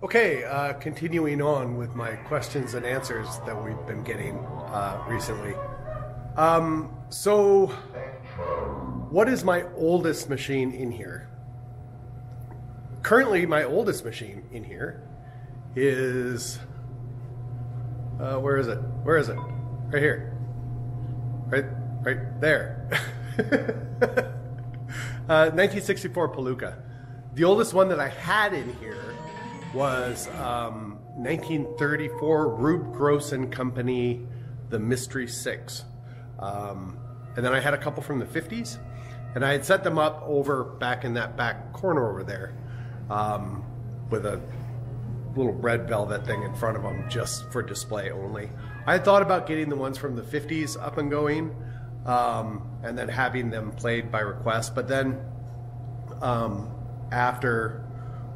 Okay, continuing on with my questions and answers that we've been getting recently. So, what is my oldest machine in here? Currently, my oldest machine in here is, where is it? Where is it? Right here. Right there. 1964 Palooka. The oldest one that I had in here was 1934 Rube Gross and Company, the Mystery 6. And then I had a couple from the 50s, and I had set them up over back in that back corner over there with a little red velvet thing in front of them just for display only. I had thought about getting the ones from the 50s up and going and then having them played by request, but then after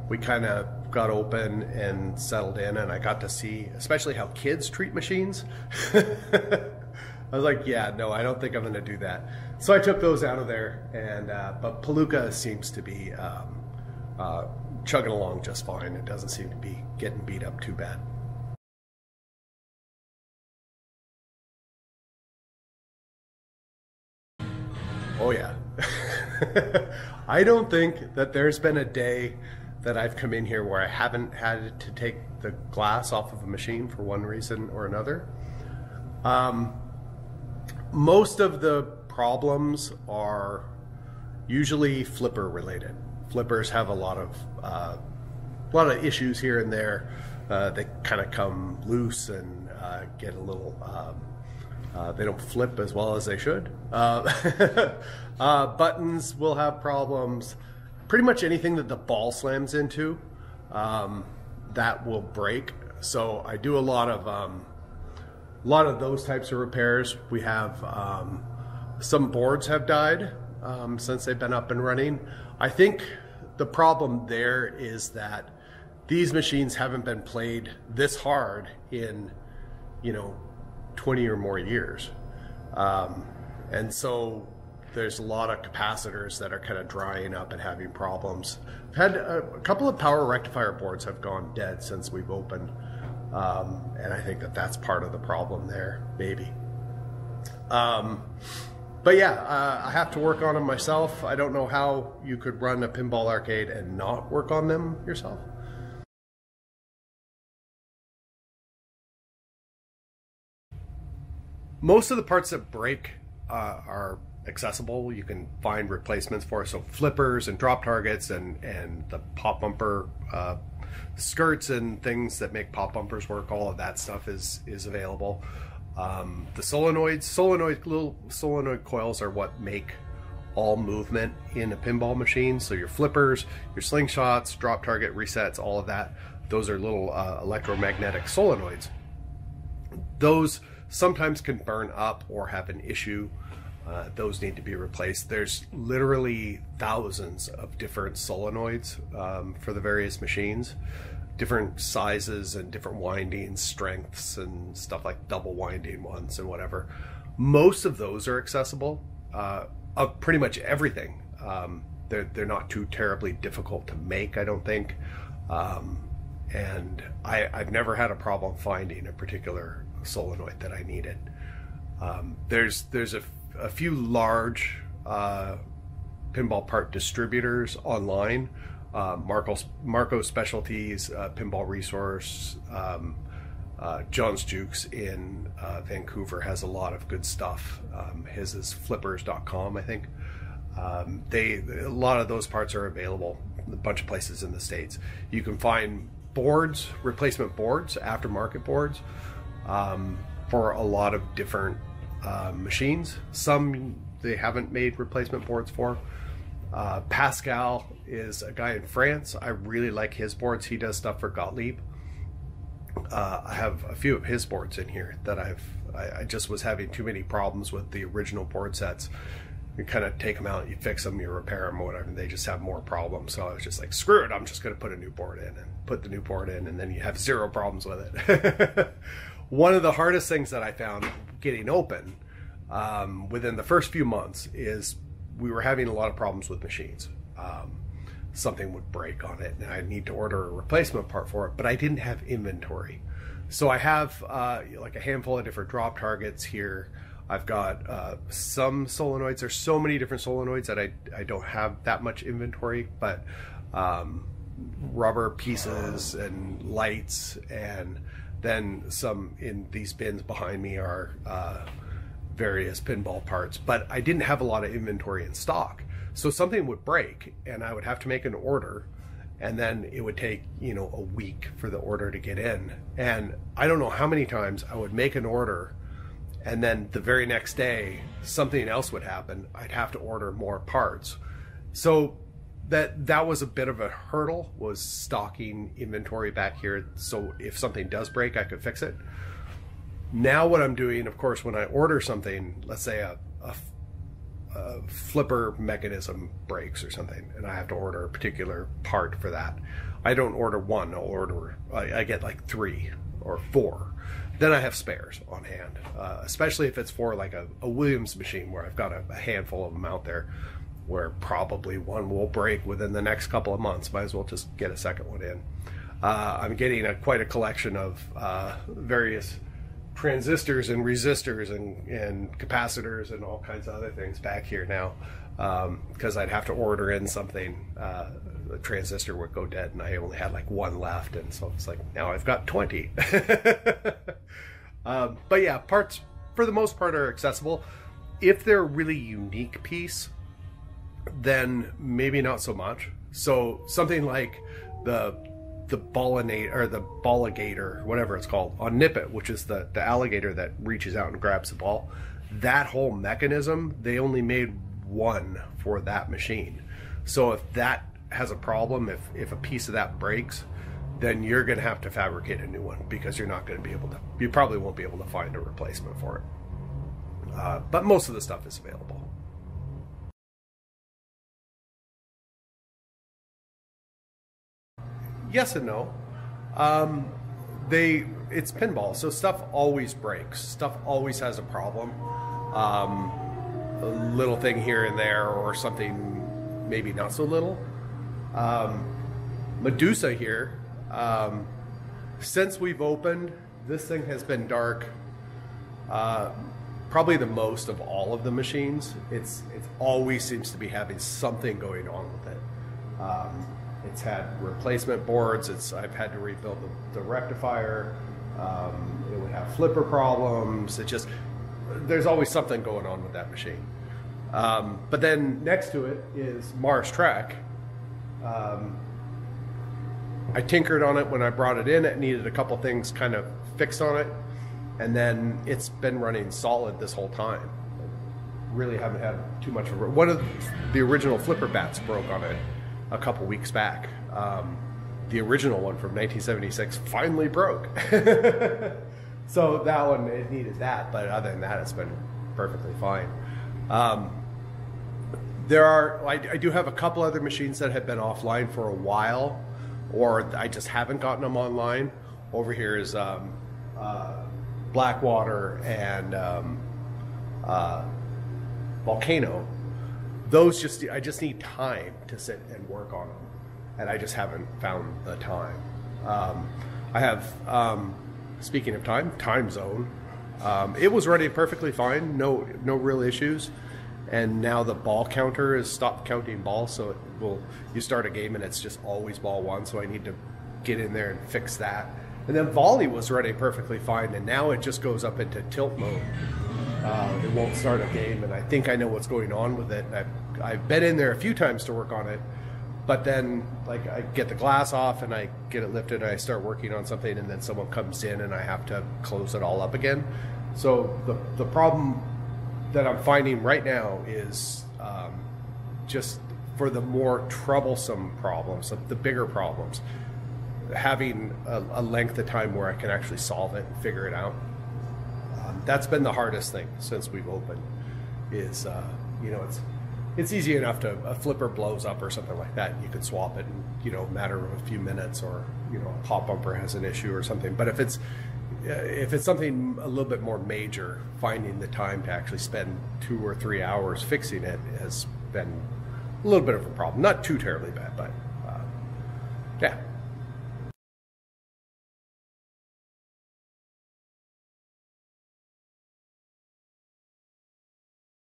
we kind of got open and settled in and I got to see especially how kids treat machines, I was like, yeah, no, I don't think I'm going to do that. So I took those out of there, and but Palooka seems to be chugging along just fine. It doesn't seem to be getting beat up too bad. Oh yeah. I don't think that there's been a day that I've come in here where I haven't had to take the glass off of a machine for one reason or another. Most of the problems are usually flipper related. Flippers have a lot of issues here and there. They kind of come loose and get a little. They don't flip as well as they should. Buttons will have problems. Pretty much anything that the ball slams into, that will break. So I do a lot of those types of repairs. We have some boards have died since they've been up and running. I think the problem there is that these machines haven't been played this hard in, 20 or more years. And so there's a lot of capacitors that are kind of drying up and having problems. I've had a couple of power rectifier boards have gone dead since we've opened. And I think that that's part of the problem there, maybe. But yeah, I have to work on them myself. I don't know how you could run a pinball arcade and not work on them yourself. Most of the parts that break are accessible. You can find replacements for, so flippers and drop targets and the pop bumper skirts and things that make pop bumpers work. All of that stuff is available. The little solenoid coils are what make all movement in a pinball machine. So your flippers, your slingshots, drop target resets, all of that, those are little electromagnetic solenoids. Those sometimes can burn up or have an issue. Those need to be replaced. There's literally thousands of different solenoids for the various machines, different sizes and different windings, strengths and stuff, like double winding ones and whatever. Most of those are accessible, of pretty much everything. They're not too terribly difficult to make, I don't think. And I've never had a problem finding a particular solenoid that I needed. There's a few large pinball part distributors online. Marco Specialties, Pinball Resource, John's Jukes in Vancouver has a lot of good stuff. His is flippers.com, I think. A lot of those parts are available a bunch of places in the States. You can find boards, replacement boards, aftermarket boards, for a lot of different machines. Some they haven't made replacement boards for. Pascal is a guy in France. I really like his boards. He does stuff for Gottlieb. I have a few of his boards in here that I just was having too many problems with the original board sets. You kind of take them out, you fix them, you repair them or whatever, and they just have more problems. So I was just like, screw it, I'm just going to put a new board in, and put the new board in, and then you have zero problems with it. One of the hardest things that I found getting open within the first few months is we were having a lot of problems with machines. something would break on it and I need to order a replacement part for it, but I didn't have inventory. So I have like a handful of different drop targets here. I've got some solenoids. There's so many different solenoids that I don't have that much inventory, but rubber pieces and lights, and then some in these bins behind me are various pinball parts, but I didn't have a lot of inventory in stock. So something would break and I would have to make an order, and then it would take, you know, a week for the order to get in. And I don't know how many times I would make an order and then the very next day something else would happen. I'd have to order more parts. So that was a bit of a hurdle, was stocking inventory back here, so if something does break I could fix it. Now what I'm doing, of course, when I order something, let's say a flipper mechanism breaks or something, and I have to order a particular part for that, I don't order one, I get like 3 or 4. Then I have spares on hand, especially if it's for like a Williams machine where I've got a handful of them out there, where probably one will break within the next couple of months. Might as well just get a second one in. I'm getting quite a collection of various transistors and resistors and capacitors and all kinds of other things back here now, because I'd have to order in something. The transistor would go dead and I only had like 1 left, and so it's like now I've got 20. But yeah, parts for the most part are accessible. If they're a really unique piece, then maybe not so much. So something like the balligator, whatever it's called, on Nippet, which is the alligator that reaches out and grabs the ball, that whole mechanism, they only made one for that machine. So if that has a problem, if a piece of that breaks, then you're going to have to fabricate a new one, because you're not going to be able to, you probably won't be able to find a replacement for it. But most of the stuff is available. Yes and no. It's pinball, so stuff always breaks. Stuff always has a problem. A little thing here and there, or something maybe not so little. Medusa here, since we've opened, this thing has been dark probably the most of all of the machines. It always seems to be having something going on with it. It's had replacement boards. I've had to rebuild the rectifier. It would have flipper problems. There's always something going on with that machine. But then next to it is Mars Track. I tinkered on it when I brought it in. It needed a couple things kind of fixed on it, and then it's been running solid this whole time. Really haven't had too much of a... One of the original flipper bats broke on it a couple weeks back. The original one from 1976 finally broke. So that one, it needed that, but other than that, it's been perfectly fine. I do have a couple other machines that have been offline for a while, or I just haven't gotten them online. Over here is Blackwater and Volcano. Those I just need time to sit and work on them, and I just haven't found the time. I have, speaking of time zone. It was running perfectly fine, no real issues, and now the ball counter has stopped counting balls, so you start a game and it's just always ball 1, so I need to get in there and fix that. And then volley was running perfectly fine, and now it just goes up into tilt mode. It won't start a game, and I think I know what's going on with it. I've been in there a few times to work on it, but then like I get the glass off and I get it lifted and I start working on something, and then someone comes in and I have to close it all up again. So the problem that I'm finding right now is just for the more troublesome problems, the bigger problems, having a length of time where I can actually solve it and figure it out. That's been the hardest thing since we've opened. Is it's easy enough to, a flipper blows up or something like that, and you can swap it in a matter of a few minutes, or a pop bumper has an issue or something. But if it's something a little bit more major, finding the time to actually spend 2 or 3 hours fixing it has been a little bit of a problem. Not too terribly bad, but Yeah.